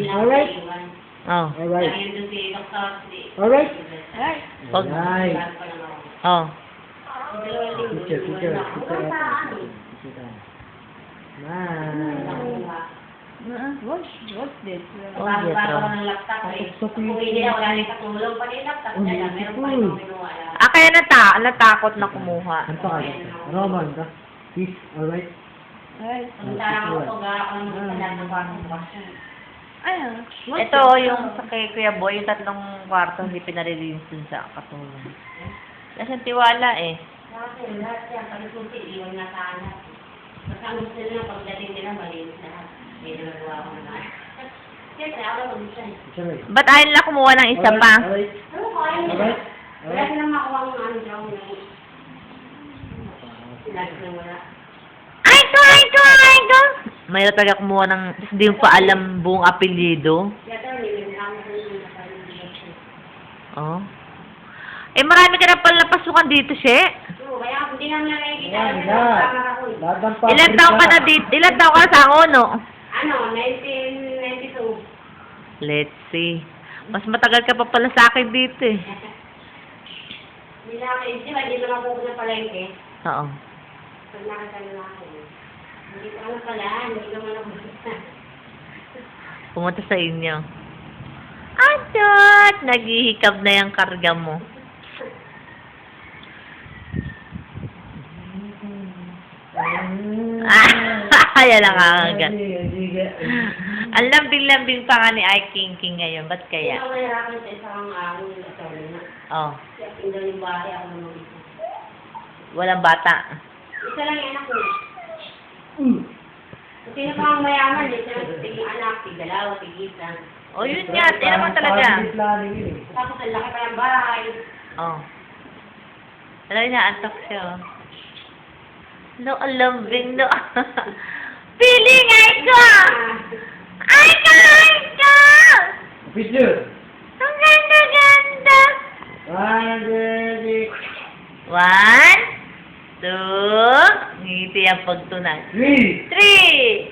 Alright. Oh. Alright. Alright. Pag... Alright. Oh. Teacher. What's this? Oh, Jetro. Ah, kaya natakot na kumuha. Ano ka? Roman ka? Peace. Alright. Ay, Ito, yung sa kay Kuya Boy, yung 3 kwarto, hindi pinarelease dun sa katulong. Kasi tiwala eh. Basta ang gusto nila, pagdating nila, malinis lahat. May nagagawa ko naman. Siyempre, ako lang mag-isa. Ba't ayaw nila kumuha ng isa pa? Alright. Ano ko, ayaw nila. Alright. Wala silang makuha ng ano dyan. Lagi na wala. Ay, ito! Mayroon talaga kumuha ng, hindi mo pa alam buong apelyido. Kaya nilimin ako sa inyo sa pag-ibig. Oh. Eh, marami ka na pala pasukan dito, She. Oo, kaya hindi nga nakikita. Lahat ng Ilan taon ka na dito? Ilan taon ka sa Ono? Ano, 1992. Let's see. Mas matagal ka pa pala sa akin dito eh. Hindi na ako, di ba, hindi naman po na palengke. Oo. Pag nakita na ako. Hindi ko alam pala, hindi naman ako gusto. Pumunta sa inyo. Atot! Naghihikab na yung karga mo. Ayan lang ang Ang lambing-lambing pa nga ni Ay King ngayon. Ba't Kaya kaya? ako nahirapan sa isang araw ng attorney na. Oh. Kaya tingnan yung bahay ako naman ito. Walang bata. Isa lang yung anak ko. Kasi na pa ang mayaman, isa lang tigil anak, tigalawa, tigisa. Oh, yun nga. Yan naman talaga. Tapos ang laki pa ng bahay. Oh. Alam niya, antok siya. Oh. No, ang lambing, no. Piling, ay ka! Ay ka! Picture. Ang ganda-ganda! 1, 2, ngiti ang pagtunan. 3. 3!